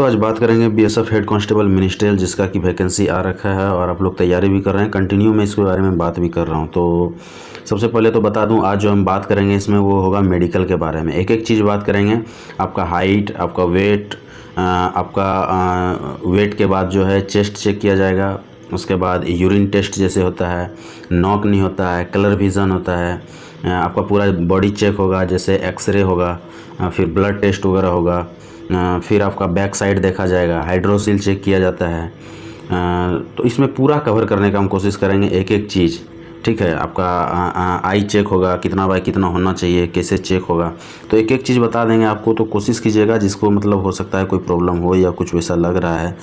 दोस्तों आज बात करेंगे बीएसएफ हेड कांस्टेबल मिनिस्ट्रियल, जिसका कि वैकेंसी आ रखा है और आप लोग तैयारी भी कर रहे हैं। कंटिन्यू मैं इसके बारे में बात भी कर रहा हूं। तो सबसे पहले तो बता दूं, आज जो हम बात करेंगे इसमें वो होगा मेडिकल के बारे में। एक एक चीज़ बात करेंगे। आपका हाइट, आपका वेट, आपका वेट के बाद जो है चेस्ट चेक किया जाएगा। उसके बाद यूरिन टेस्ट जैसे होता है, नॉक नहीं होता है, कलर विज़न होता है, आपका पूरा बॉडी चेक होगा, जैसे एक्सरे होगा, फिर ब्लड टेस्ट वगैरह होगा, फिर आपका बैक साइड देखा जाएगा, हाइड्रोसिल चेक किया जाता है। तो इसमें पूरा कवर करने का हम कोशिश करेंगे, एक एक चीज़। ठीक है, आपका आई चेक होगा, कितना बाय कितना होना चाहिए, कैसे चेक होगा, तो एक एक चीज़ बता देंगे आपको। तो कोशिश कीजिएगा, जिसको मतलब हो सकता है कोई प्रॉब्लम हो या कुछ वैसा लग रहा है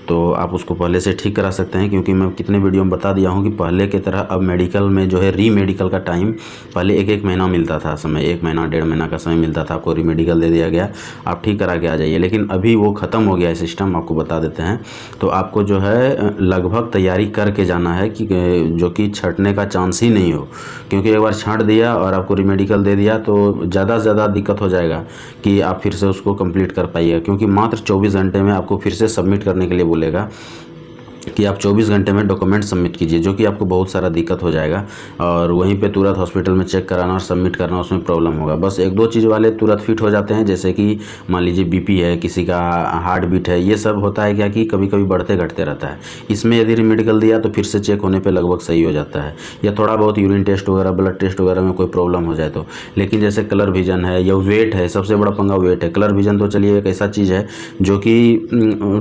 तो आप उसको पहले से ठीक करा सकते हैं। क्योंकि मैं कितने वीडियो में बता दिया हूँ कि पहले की तरह अब मेडिकल में जो है री मेडिकल का टाइम, पहले एक एक महीना मिलता था समय, 1 महीना 1.5 महीना का समय मिलता था, आपको री मेडिकल दे दिया गया, आप ठीक करा के आ जाइए। लेकिन अभी वो ख़त्म हो गया है सिस्टम, आपको बता देते हैं। तो आपको जो है लगभग तैयारी करके जाना है कि जो कि छँटने का चांस ही नहीं हो। क्योंकि एक बार छांट दिया और आपको री मेडिकल दे दिया तो ज़्यादा से ज़्यादा दिक्कत हो जाएगा कि आप फिर से उसको कंप्लीट कर पाइएगा। क्योंकि मात्र 24 घंटे में आपको फिर से सबमिट करने के लिए बोलेगा कि आप 24 घंटे में डॉक्यूमेंट सबमिट कीजिए, जो कि आपको बहुत सारा दिक्कत हो जाएगा। और वहीं पे तुरंत हॉस्पिटल में चेक कराना और सबमिट करना, उसमें प्रॉब्लम होगा। बस एक दो चीज़ वाले तुरंत फिट हो जाते हैं, जैसे कि मान लीजिए बीपी है, किसी का हार्ट बीट है, ये सब होता है क्या कि कभी कभी बढ़ते घटते रहता है। इसमें यदि मेडिकल दिया तो फिर से चेक होने पर लगभग सही हो जाता है। या थोड़ा बहुत यूरिन टेस्ट वगैरह, ब्लड टेस्ट वगैरह में कोई प्रॉब्लम हो जाए तो। लेकिन जैसे कलर विजन है या वेट है, सबसे बड़ा पंगा वेट है। कलर विजन तो चलिए एक ऐसा चीज़ है जो कि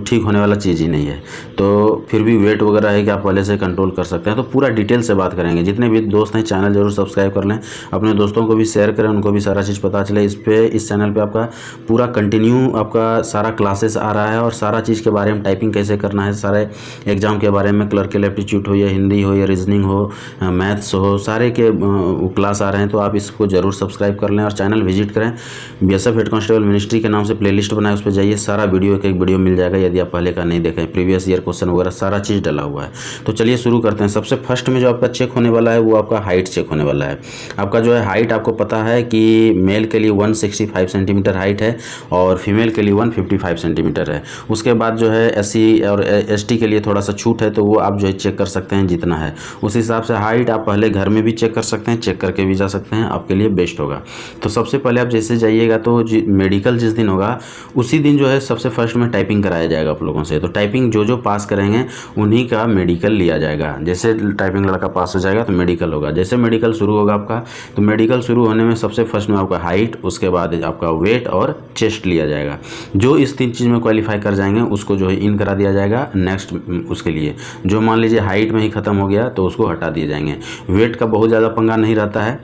ठीक होने वाला चीज़ ही नहीं है, तो फिर भी वेट वगैरह है कि आप पहले से कंट्रोल कर सकते हैं। तो पूरा डिटेल से बात करेंगे। जितने भी दोस्त हैं चैनल जरूर सब्सक्राइब कर लें, अपने दोस्तों को भी शेयर करें, उनको भी सारा चीज़ पता चले। इस चैनल पे आपका पूरा कंटिन्यू आपका सारा क्लासेस आ रहा है और सारा चीज़ के बारे में, टाइपिंग कैसे करना है, सारे एग्जाम के बारे में, क्लर्कल एप्टीट्यूड हो या हिंदी हो या रीजनिंग हो, मैथ्स हो, सारे के क्लास आ रहे हैं। तो आप इसको ज़रूर सब्सक्राइब कर लें और चैनल विजिट करें। बीएसएफ हेड कांस्टेबल मिनिस्ट्री के नाम से प्लेलिस्ट बनाए, उस पर जाइए, सारा वीडियो एक एक वीडियो मिल जाएगा। यदि आप पहले का नहीं देखें, प्रीवियस ईयर क्वेश्चन वगैरह सारा चीज़ डला हुआ है। तो चलिए शुरू करते हैं। सबसे फर्स्ट में जो आपका चेक होने वाला है वो आपका हाइट चेक होने वाला है। आपका जो है हाइट, आपको पता है कि मेल के लिए 165 सेंटीमीटर हाइट है और फीमेल के लिए 155 सेंटीमीटर है। उसके बाद जो है एससी और एसटी के लिए थोड़ा सा छूट है, तो वो आप जो है चेक कर सकते हैं जितना है उस हिसाब से। हाइट आप पहले घर में भी चेक कर सकते हैं, चेक करके भी जा सकते हैं, आपके लिए बेस्ट होगा। तो सबसे पहले आप जैसे जाइएगा तो मेडिकल जिस दिन होगा उसी दिन जो है सबसे फर्स्ट में टाइपिंग कराया जाएगा आप लोगों से। तो टाइपिंग जो पास करेंगे उन्हीं का मेडिकल लिया जाएगा। जैसे टाइपिंग लड़का पास हो जाएगा तो मेडिकल होगा। जैसे मेडिकल शुरू होगा आपका, तो मेडिकल शुरू होने में सबसे फर्स्ट में आपका हाइट, उसके बाद आपका वेट और चेस्ट लिया जाएगा। जो इस 3 चीज़ में क्वालिफाई कर जाएंगे उसको जो है इन करा दिया जाएगा। नेक्स्ट उसके लिए जो मान लीजिए हाइट में ही ख़त्म हो गया तो उसको हटा दिए जाएंगे। वेट का बहुत ज़्यादा पंगा नहीं रहता है,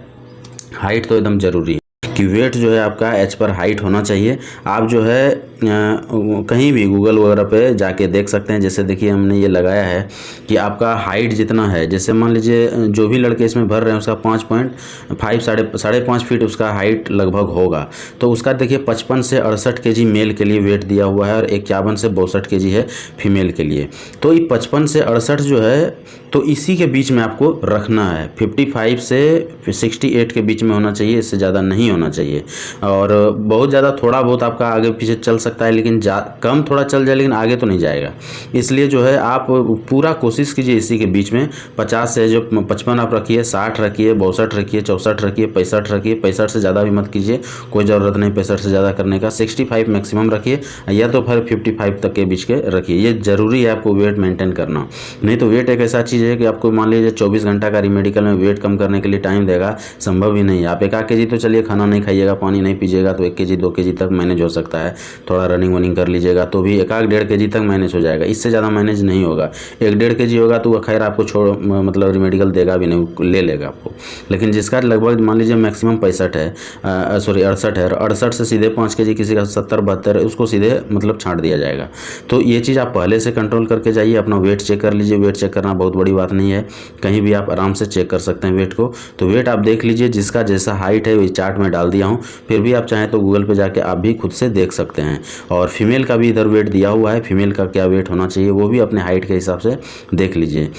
हाइट तो एकदम ज़रूरी है कि वेट जो है आपका एज पर हाइट होना चाहिए। आप जो है कहीं भी गूगल वगैरह पे जाके देख सकते हैं। जैसे देखिए हमने ये लगाया है कि आपका हाइट जितना है, जैसे मान लीजिए जो भी लड़के इसमें भर रहे हैं उसका 5.5 साढ़े 5 फीट उसका हाइट लगभग होगा। तो उसका देखिए 55 से 68 केजी मेल के लिए वेट दिया हुआ है और 51 से 62 केजी है फीमेल के लिए। तो ये 55 से 68 जो है तो इसी के बीच में आपको रखना है। 55 से 68 के बीच में होना चाहिए, इससे ज़्यादा नहीं होना चाहिए। और बहुत ज़्यादा थोड़ा बहुत आपका आगे पीछे चल सकता है, लेकिन कम थोड़ा चल जाए, लेकिन आगे तो नहीं जाएगा। इसलिए जो है आप पूरा कोशिश कीजिए इसी के बीच में। 50 से जो 55 आप रखिए, 60 रखिए, 62 रखिए, 64 रखिए, 65 रखिए। 65 से ज़्यादा भी मत कीजिए, कोई ज़रूरत नहीं 65 से ज़्यादा करने का। 65 मैक्सिमम रखिए, या तो फिर 55 तक के बीच के रखिए। ये ज़रूरी है आपको वेट मेंटेन करना। नहीं तो वेट एक ऐसा चीज़ है कि आपको मान लीजिए 24 घंटा का मेडिकल में वेट कम करने के लिए टाइम देगा, संभव ही नहीं है। आप 1 केजी तो चलिए खाना नहीं खाइएगा, पानी नहीं पीजिएगा तो 1 केजी 2 केजी तक मैनेज हो सकता है। थोड़ा रनिंग वनिंग कर लीजिएगा तो भी 1-1.5 केजी तक मैनेज हो जाएगा, इससे ज़्यादा मैनेज नहीं होगा। 1-1.5 केजी होगा तो वह खैर आपको मतलब मेडिकल देगा भी नहीं, ले लेगा आपको। लेकिन जिसका लगभग मान लीजिए मैक्सिमम 65 है, 68 है, 68 से सीधे 5 केजी, किसी का 70-72 है, उसको सीधे मतलब छांट दिया जाएगा। तो ये चीज़ आप पहले से कंट्रोल करके जाइए। अपना वेट चेक कर लीजिए। वेट चेक करना बहुत बड़ी बात नहीं है, कहीं भी आप आराम से चेक कर सकते हैं वेट को। तो वेट आप देख लीजिए, जिसका जैसा हाइट है वही चार्ट में डाल दिया हूँ। फिर भी आप चाहें तो गूगल पे जाके आप भी खुद से देख सकते हैं। और फीमेल का भी इधर वेट दिया हुआ है, फीमेल का क्या वेट होना चाहिए वो भी अपने हाइट के हिसाब से देख लीजिए।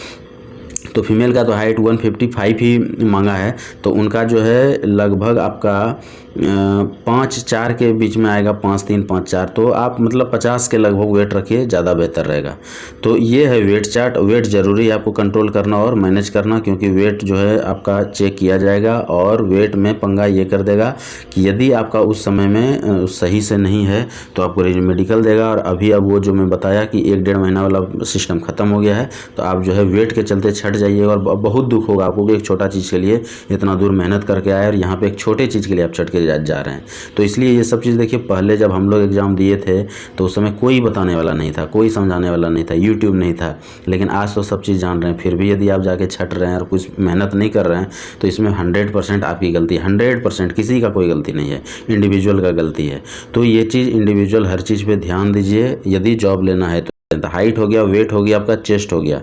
तो फीमेल का तो हाइट 155 ही मांगा है, तो उनका जो है लगभग आपका 5-4 के बीच में आएगा, 5-3 5-4, तो आप मतलब 50 के लगभग वेट रखिए, ज़्यादा बेहतर रहेगा। तो ये है वेट चार्ट। वेट ज़रूरी है आपको कंट्रोल करना और मैनेज करना, क्योंकि वेट जो है आपका चेक किया जाएगा और वेट में पंगा ये कर देगा कि यदि आपका उस समय में सही से नहीं है तो आपको मेडिकल देगा। और अभी अब वो जो मैं बताया कि 1-1.5 महीना वाला सिस्टम ख़त्म हो गया है, तो आप जो है वेट के चलते छट जाइए और बहुत दुख होगा आपको कि एक छोटा चीज़ के लिए इतना दूर मेहनत करके आए और यहाँ पे एक छोटे चीज़ के लिए आप छट के जा रहे हैं। तो इसलिए ये सब चीज़ देखिए, पहले जब हम लोग एग्ज़ाम दिए थे तो उस समय कोई बताने वाला नहीं था, कोई समझाने वाला नहीं था, यूट्यूब नहीं था। लेकिन आज तो सब चीज़ जान रहे हैं, फिर भी यदि आप जाके छट रहे हैं और कुछ मेहनत नहीं कर रहे हैं तो इसमें 100% आपकी गलती है। 100% किसी का कोई गलती नहीं है, इंडिविजुअल का गलती है। तो ये चीज़ इंडिविजुअल हर चीज़ पे ध्यान दीजिए यदि जॉब लेना है तो। हाइट हो गया, वेट हो गया, आपका चेस्ट हो गया।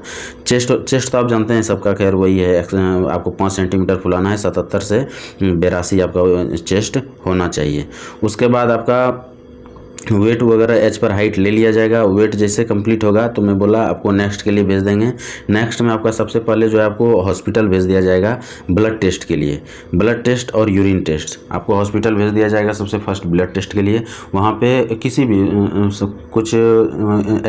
चेस्ट तो आप जानते हैं सबका, खैर वही है, आपको 5 सेंटीमीटर फुलाना है, 77 से 82 आपका चेस्ट होना चाहिए। उसके बाद आपका वेट वगैरह एज पर हाइट ले लिया जाएगा। वेट जैसे कंप्लीट होगा तो मैं बोला आपको नेक्स्ट के लिए भेज देंगे। नेक्स्ट में आपका सबसे पहले जो है आपको हॉस्पिटल भेज दिया जाएगा ब्लड टेस्ट के लिए। ब्लड टेस्ट और यूरिन टेस्ट आपको हॉस्पिटल भेज दिया जाएगा सबसे फर्स्ट ब्लड टेस्ट के लिए। वहाँ पे किसी भी कुछ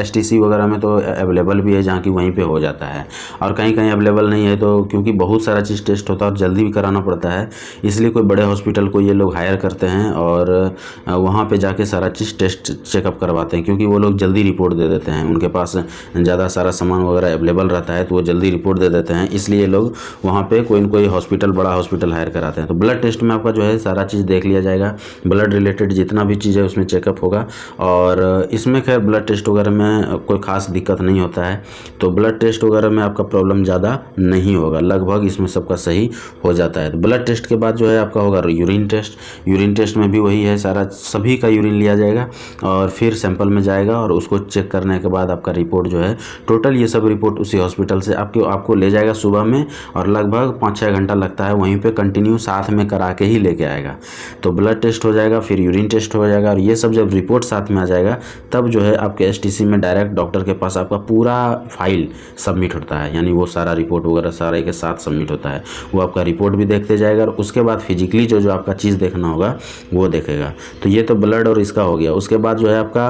STC वगैरह में तो अवेलेबल भी है जहाँ की वहीं पे हो जाता है, और कहीं कहीं अवेलेबल नहीं है तो क्योंकि बहुत सारा चीज़ टेस्ट होता है और जल्दी भी कराना पड़ता है, इसलिए कोई बड़े हॉस्पिटल को ये लोग हायर करते हैं और वहाँ पे जाके सारा चीज़ टेस्ट चेकअप करवाते हैं, क्योंकि वो लोग जल्दी रिपोर्ट दे देते हैं। उनके पास ज़्यादा सारा सामान वगैरह अवेलेबल रहता है तो वो जल्दी रिपोर्ट दे देते हैं, इसलिए लोग वहाँ पे कोई न कोई हॉस्पिटल, बड़ा हॉस्पिटल हायर कराते हैं। तो ब्लड टेस्ट में आपका जो है सारा चीज़ देख लिया जाएगा, ब्लड रिलेटेड जितना भी चीज़ है उसमें चेकअप होगा। और इसमें खैर ब्लड टेस्ट वगैरह में कोई ख़ास दिक्कत नहीं होता है, तो ब्लड टेस्ट वगैरह में आपका प्रॉब्लम ज़्यादा नहीं होगा, लगभग इसमें सबका सही हो जाता है। तो ब्लड टेस्ट के बाद जो है आपका होगा यूरिन टेस्ट। यूरिन टेस्ट में भी वही है, सारा सभी का यूरिन लिया जाएगा और फिर सैंपल में जाएगा और उसको चेक करने के बाद आपका रिपोर्ट जो है टोटल ये सब रिपोर्ट उसी हॉस्पिटल से आपको ले जाएगा सुबह में, और लगभग 5-6 घंटा लगता है, वहीं पे कंटिन्यू साथ में करा के ही लेके आएगा। तो ब्लड टेस्ट हो जाएगा, फिर यूरिन टेस्ट हो जाएगा, और ये सब जब रिपोर्ट साथ में आ जाएगा तब जो है आपके STC में डायरेक्ट डॉक्टर के पास आपका पूरा फाइल सबमिट होता है, यानी वो सारा रिपोर्ट वगैरह सारे के साथ सबमिट होता है। वो आपका रिपोर्ट भी देखते जाएगा और उसके बाद फिजिकली जो आपका चीज़ देखना होगा वो देखेगा। तो ये तो ब्लड और इसका हो गया। उसके बाद जो है आपका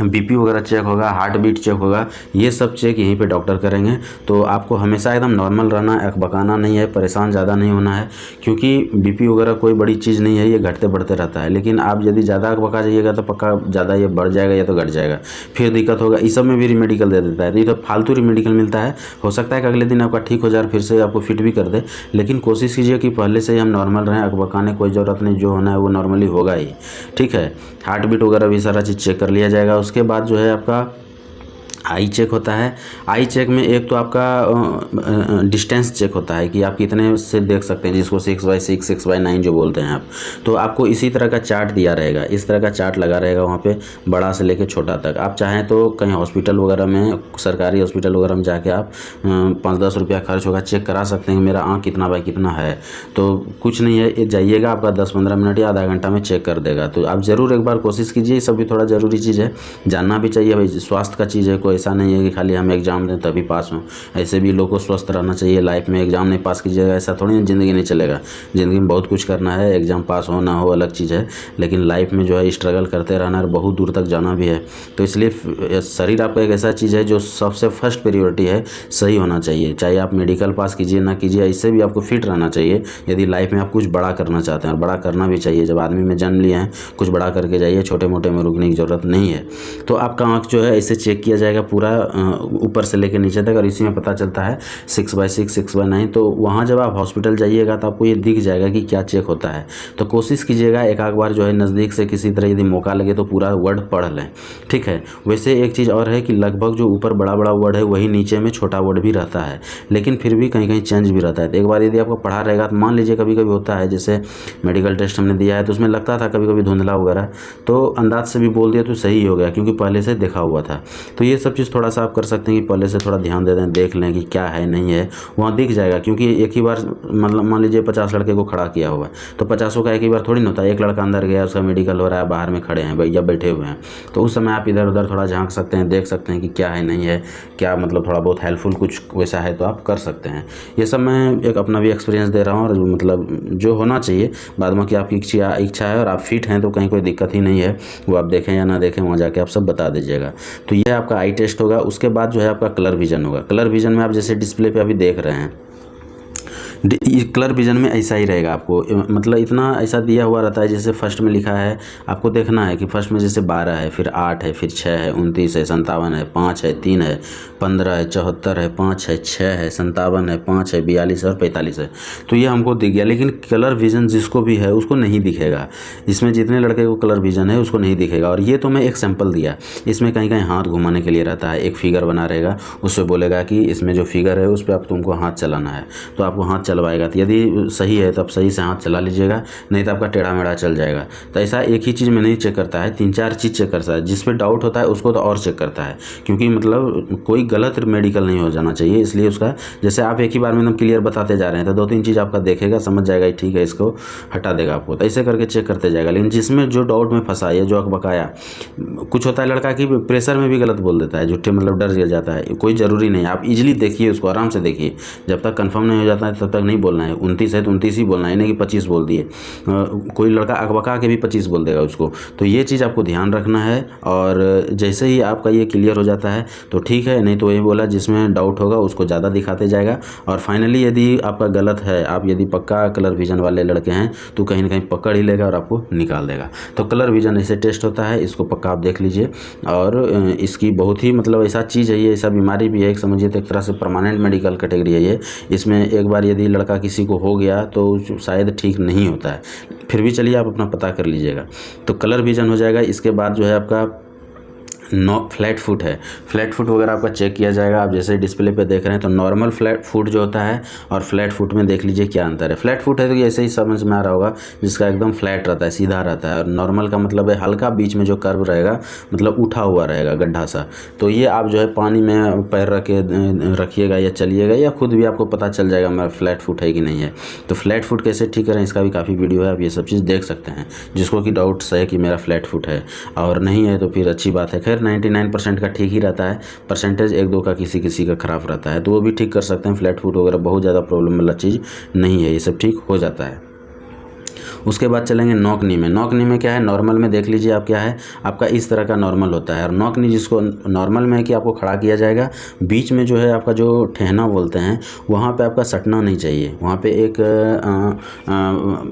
BP वगैरह चेक होगा, हार्ट बीट चेक होगा, ये सब चेक यहीं पे डॉक्टर करेंगे। तो आपको हमेशा एकदम नॉर्मल रहना है, अकबकाना नहीं है, परेशान ज़्यादा नहीं होना है, क्योंकि BP वगैरह कोई बड़ी चीज़ नहीं है, ये घटते बढ़ते रहता है। लेकिन आप यदि ज़्यादा अकबका जाइएगा तो पक्का ज़्यादा ये बढ़ जाएगा या तो घट जाएगा, फिर दिक्कत होगा। इस सब में भी रिमेडिकल दे देता है, तो ये तो फालतू रिमेडिकल मिलता है। हो सकता है कि अगले दिन आपका ठीक हो जाए, फिर से आपको फिट भी कर दे, लेकिन कोशिश कीजिए कि पहले से ही हम नॉर्मल रहें, अकबकाने कोई ज़रूरत नहीं, जो होना है वो नॉर्मली होगा ही, ठीक है। हार्ट बीट वगैरह भी सारा चीज़ चेक कर लिया जाएगा। उसके बाद जो है आपका आई चेक होता है। आई चेक में एक तो आपका डिस्टेंस चेक होता है कि आप कितने से देख सकते हैं, जिसको 6x6 6x9 जो बोलते हैं आप। तो आपको इसी तरह का चार्ट दिया रहेगा, इस तरह का चार्ट लगा रहेगा वहाँ पे, बड़ा से लेके छोटा तक। आप चाहें तो कहीं हॉस्पिटल वगैरह में, सरकारी हॉस्पिटल वगैरह में जाके आप 5-10 रुपया खर्च होगा, चेक करा सकते हैं मेरा आँख कितना बाई कितना है। तो कुछ नहीं है, जाइएगा, आपका 10-15 मिनट या आधा घंटा में चेक कर देगा। तो आप ज़रूर एक बार कोशिश कीजिए, ये सब भी थोड़ा ज़रूरी चीज़ है, जानना भी चाहिए भाई, स्वास्थ्य का चीज़ है। कोई ऐसा नहीं है कि खाली हम एग्ज़ाम दें तभी पास हों, ऐसे भी लोगों को स्वस्थ रहना चाहिए। लाइफ में एग्ज़ाम नहीं पास कीजिएगा ऐसा थोड़ी ना ज़िंदगी नहीं चलेगा। ज़िंदगी में बहुत कुछ करना है, एग्ज़ाम पास हो ना हो अलग चीज़ है, लेकिन लाइफ में जो है स्ट्रगल करते रहना है और बहुत दूर तक जाना भी है। तो इसलिए शरीर आपका एक ऐसा चीज़ है जो सबसे फर्स्ट प्रायोरिटी है, सही होना चाहिए। चाहे आप मेडिकल पास कीजिए ना कीजिए, इससे भी आपको फिट रहना चाहिए यदि लाइफ में आप कुछ बड़ा करना चाहते हैं, और बड़ा करना भी चाहिए। जब आदमी में जन्म लिया है, कुछ बड़ा करके जाइए, छोटे मोटे में रुकने की ज़रूरत नहीं है। तो आपका आँख जो है इसे चेक किया जाएगा पूरा ऊपर से लेकर नीचे तक, और इसी में पता चलता है 6x6 6x9। तो वहाँ जब आप हॉस्पिटल जाइएगा तो आपको ये दिख जाएगा कि क्या चेक होता है। तो कोशिश कीजिएगा एक आध बार जो है नज़दीक से किसी तरह यदि मौका लगे तो पूरा वर्ड पढ़ लें, ठीक है। वैसे एक चीज़ और है कि लगभग जो ऊपर बड़ा बड़ा वर्ड है वही नीचे में छोटा वर्ड भी रहता है, लेकिन फिर भी कहीं कहीं चेंज भी रहता है। तो एक बार यदि आपको पढ़ा रहेगा तो मान लीजिए कभी कभी होता है, जैसे मेडिकल टेस्ट हमने दिया है तो उसमें लगता था कभी कभी धुंधला वगैरह, तो अंदाज से भी बोल दिया तो सही हो गया क्योंकि पहले से देखा हुआ था। तो ये सब सब चीज़ थोड़ा सा आप कर सकते हैं कि पहले से थोड़ा ध्यान दे दें, देख लें कि क्या है नहीं है, वहाँ दिख जाएगा। क्योंकि एक ही बार मतलब मान लीजिए 50 लड़के को खड़ा किया हुआ है, तो 50 का एक ही बार थोड़ी ना होता है। एक लड़का अंदर गया, उसका मेडिकल हो रहा है, बाहर में खड़े हैं भैया बैठे हुए हैं, तो उस समय आप इधर उधर थोड़ा झांक सकते हैं, देख सकते हैं कि क्या है नहीं है, क्या मतलब थोड़ा बहुत हेल्पफुल कुछ वैसा है तो आप कर सकते हैं। ये सब मैं एक अपना भी एक्सपीरियंस दे रहा हूँ, और मतलब जो होना चाहिए बाद में कि आपकी इच्छा है और आप फिट हैं तो कहीं कोई दिक्कत ही नहीं है, वो आप देखें या ना देखें वहाँ जाके आप सब बता दीजिएगा। तो ये आपका आई टेस्ट होगा। उसके बाद जो है आपका कलर विजन होगा। कलर विजन में आप जैसे डिस्प्ले पे अभी देख रहे हैं, कलर विजन में ऐसा ही रहेगा आपको, मतलब इतना ऐसा दिया हुआ रहता है। जैसे फर्स्ट में लिखा है, आपको देखना है कि फर्स्ट में जैसे 12 है, फिर 8 है, फिर 6 है, 29 है, 57 है, 5 है, 3 है, 15 है, 74 है, 5 है, 6 है, 57 है, 5 है, 42 है और 45 है। तो ये हमको दिख गया, लेकिन कलर विजन जिसको भी है उसको नहीं दिखेगा। इसमें जितने लड़के को कलर विजन है उसको नहीं दिखेगा। और ये तो मैं एक सैंपल दिया, इसमें कहीं कहीं हाथ घुमाने के लिए रहता है, एक फिगर बना रहेगा, उससे बोलेगा कि इसमें जो फिगर है उस पर आप तुमको हाथ चलाना है, तो आपको हाथ चलवाएगा। तो यदि सही है तो आप सही से हाथ चला लीजिएगा, नहीं तो आपका टेढ़ा मेढ़ा चल जाएगा। तो ऐसा एक ही चीज़ में नहीं चेक करता है, 3-4 चीज़ चेक करता है। जिस पे डाउट होता है उसको तो और चेक करता है, क्योंकि मतलब कोई गलत मेडिकल नहीं हो जाना चाहिए। इसलिए उसका जैसे आप एक ही बार में एकदम क्लियर बताते जा रहे हैं तो 2-3 चीज़ आपका देखेगा, समझ जाएगा ठीक है, इसको हटा देगा आपको। तो ऐसे करके चेक करते जाएगा। लेकिन जिसमें जो डाउट में फंसा है, जो बकाया कुछ होता है लड़का की प्रेशर में भी गलत बोल देता है, झूठे मतलब डर गिर जाता है, कोई ज़रूरी नहीं। आप इजीली देखिए उसको, आराम से देखिए, जब तक कंफर्म नहीं हो जाता है तब तक नहीं बोलना है। 29 है तो 29 ही बोलना है, नहीं कि 25 बोल दिए। कोई लड़का अकबका के भी 25 बोल देगा उसको। तो ये चीज़ आपको ध्यान रखना है। और जैसे ही आपका ये क्लियर हो जाता है तो ठीक है, नहीं तो वही बोला जिसमें डाउट होगा उसको ज़्यादा दिखाते जाएगा। और फाइनली यदि आपका गलत है, आप यदि पक्का कलर विजन वाले लड़के हैं तो कहीं ना कहीं पकड़ ही लेगा और आपको निकाल देगा। तो कलर विजन ऐसे टेस्ट होता है, इसको पक्का आप देख लीजिए। और इसकी बहुत ही मतलब ऐसा चीज़ है, ये ऐसा बीमारी भी है, एक समझिए तो एक तरह से परमानेंट मेडिकल कैटेगरी है ये। इसमें एक बार यदि लड़का किसी को हो गया तो शायद ठीक नहीं होता है, फिर भी चलिए आप अपना पता कर लीजिएगा। तो कलर विजन हो जाएगा। इसके बाद जो है आपका फ्लैट फुट है, फ्लैट फुट वगैरह आपका चेक किया जाएगा। आप जैसे डिस्प्ले पे देख रहे हैं तो नॉर्मल फ्लैट फुट जो होता है और फ्लैट फुट में देख लीजिए क्या अंतर है। फ्लैट फुट है तो ये ऐसे ही समझ में आ रहा होगा, जिसका एकदम फ्लैट रहता है, सीधा रहता है। और नॉर्मल का मतलब है हल्का बीच में जो कर्व रहेगा, मतलब उठा हुआ रहेगा गड्ढा सा। तो ये आप जो है पानी में पैर रखिएगा या चलिएगा, या खुद भी आपको पता चल जाएगा मेरा फ्लैट फुट है कि नहीं है। तो फ्लैट फुट कैसे ठीक करें इसका भी काफ़ी वीडियो है, आप ये सब चीज़ देख सकते हैं। जिसको कि डाउट्स है कि मेरा फ्लैट फुट है और नहीं है तो फिर अच्छी बात है। खैर 99% का ठीक ही रहता है, परसेंटेज 1-2 का किसी का ख़राब रहता है, तो वो भी ठीक कर सकते हैं। फ्लैट फुट वगैरह बहुत ज़्यादा प्रॉब्लम वाला चीज़ नहीं है, ये सब ठीक हो जाता है। उसके बाद चलेंगे नॉक नी में। नॉक नी में क्या है, नॉर्मल में देख लीजिए आप क्या है, आपका इस तरह का नॉर्मल होता है। और नॉक नी जिसको नॉर्मल में है कि आपको खड़ा किया जाएगा, बीच में जो है आपका जो ठहना बोलते हैं वहाँ पे आपका सटना नहीं चाहिए। वहाँ पे एक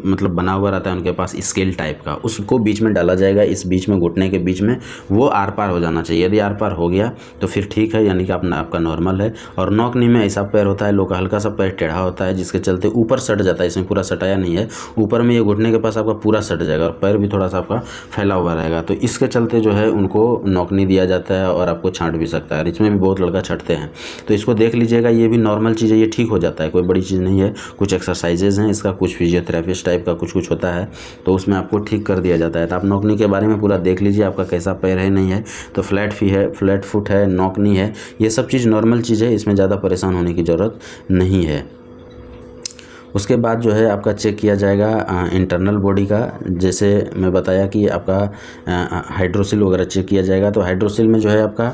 मतलब बना हुआ रहता है उनके पास स्केल टाइप का, उसको बीच में डाला जाएगा। इस बीच में घुटने के बीच में वो आर पार हो जाना चाहिए। यदि आर पार हो गया तो फिर ठीक है, यानी कि आपका नॉर्मल है। और नॉक नी में ऐसा पैर होता है, लोग का हल्का सा पैर टेढ़ा होता है, जिसके चलते ऊपर सट जाता है। इसमें पूरा सटाया नहीं है, ऊपर में ये घुटने के पास आपका पूरा सट जाएगा और पैर भी थोड़ा सा आपका फैला हुआ रहेगा। तो इसके चलते जो है उनको नौकनी दिया जाता है और आपको छांट भी सकता है। और इसमें भी बहुत लड़का छटते हैं, तो इसको देख लीजिएगा। ये भी नॉर्मल चीज़ है, ये ठीक हो जाता है, कोई बड़ी चीज़ नहीं है। कुछ एक्सरसाइजेज हैं इसका, कुछ फिजियोथेरेपिस्ट टाइप का कुछ होता है, तो उसमें आपको ठीक कर दिया जाता है। तो आप नौकनी के बारे में पूरा देख लीजिए, आपका कैसा पैर है नहीं है। तो फ्लैट फुट है, नौकनी है, ये सब चीज़ नॉर्मल चीज़ है, इसमें ज़्यादा परेशान होने की ज़रूरत नहीं है। उसके बाद जो है आपका चेक किया जाएगा इंटरनल बॉडी का। जैसे मैं बताया कि आपका हाइड्रोसिल वगैरह चेक किया जाएगा। तो हाइड्रोसिल में जो है आपका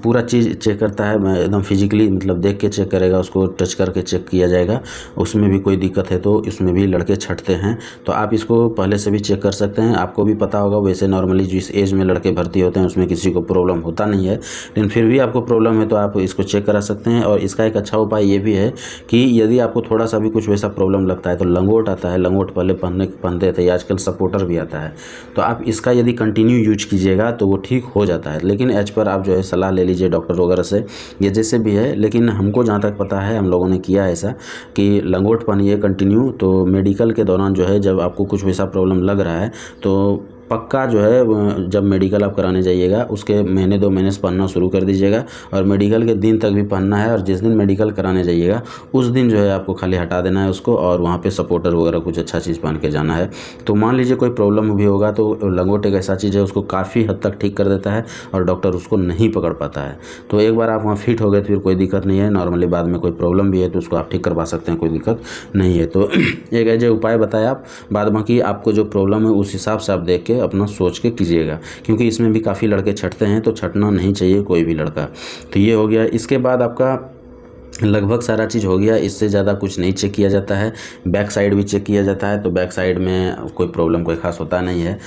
पूरा चीज़ चेक करता है, एकदम फिजिकली मतलब देख के चेक करेगा, उसको टच करके चेक किया जाएगा। उसमें भी कोई दिक्कत है तो इसमें भी लड़के छटते हैं, तो आप इसको पहले से भी चेक कर सकते हैं। आपको भी पता होगा वैसे नॉर्मली जिस एज में लड़के भर्ती होते हैं उसमें किसी को प्रॉब्लम होता नहीं है, लेकिन फिर भी आपको प्रॉब्लम है तो आप इसको चेक करा सकते हैं। और इसका एक अच्छा उपाय ये भी है कि यदि आपको थोड़ा सा भी कुछ वैसा प्रॉब्लम लगता है तो लंगोट आता है, लंगोट पहले पहनते थे, आजकल सपोर्टर भी आता है। तो आप इसका यदि कंटिन्यू यूज कीजिएगा तो वो ठीक हो जाता है। लेकिन एज पर आप जो है सलाह ले लीजिए डॉक्टर वगैरह से, ये जैसे भी है। लेकिन हमको जहाँ तक पता है, हम लोगों ने किया ऐसा कि लंगोट पहनिए कंटिन्यू। तो मेडिकल के दौरान जो है जब आपको कुछ वैसा प्रॉब्लम लग रहा है तो पक्का जो है जब मेडिकल आप कराने जाइएगा उसके महीने 2 महीने से पहनना शुरू कर दीजिएगा, और मेडिकल के दिन तक भी पहनना है, और जिस दिन मेडिकल कराने जाइएगा उस दिन जो है आपको खाली हटा देना है उसको, और वहाँ पे सपोर्टर वगैरह कुछ अच्छा चीज़ पहन के जाना है। तो मान लीजिए कोई प्रॉब्लम भी होगा तो लंगोट एक ऐसा चीज़ है उसको काफ़ी हद तक ठीक कर देता है, और डॉक्टर उसको नहीं पकड़ पाता है। तो एक बार आप वहाँ फिट हो गए तो फिर कोई दिक्कत नहीं है। नॉर्मली बाद में कोई प्रॉब्लम भी है तो उसको आप ठीक करवा सकते हैं, कोई दिक्कत नहीं है। तो एक ऐसे उपाय बताया आप, बाद बाकी आपको जो प्रॉब्लम है उस हिसाब से आप देख के अपना सोच के कीजिएगा, क्योंकि इसमें भी काफ़ी लड़के छटते हैं, तो छटना नहीं चाहिए कोई भी लड़का। तो ये हो गया। इसके बाद आपका लगभग सारा चीज़ हो गया, इससे ज़्यादा कुछ नहीं चेक किया जाता है। बैक साइड भी चेक किया जाता है, तो बैक साइड में कोई प्रॉब्लम कोई खास होता नहीं है।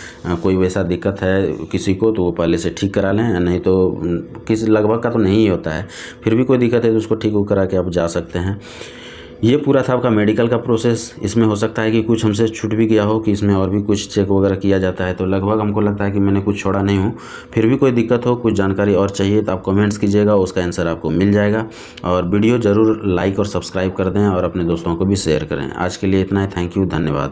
कोई वैसा दिक्कत है किसी को तो वो पहले से ठीक करा लें, नहीं तो किसी लगभग का तो नहीं ही होता है। फिर भी कोई दिक्कत है तो उसको ठीक करा के आप जा सकते हैं। ये पूरा था आपका मेडिकल का प्रोसेस। इसमें हो सकता है कि कुछ हमसे छूट भी गया हो, कि इसमें और भी कुछ चेक वगैरह किया जाता है, तो लगभग हमको लगता है कि मैंने कुछ छोड़ा नहीं हूँ। फिर भी कोई दिक्कत हो, कुछ जानकारी और चाहिए तो आप कमेंट्स कीजिएगा, उसका आंसर आपको मिल जाएगा। और वीडियो ज़रूर लाइक और सब्सक्राइब कर दें, और अपने दोस्तों को भी शेयर करें। आज के लिए इतना ही। थैंक यू, धन्यवाद।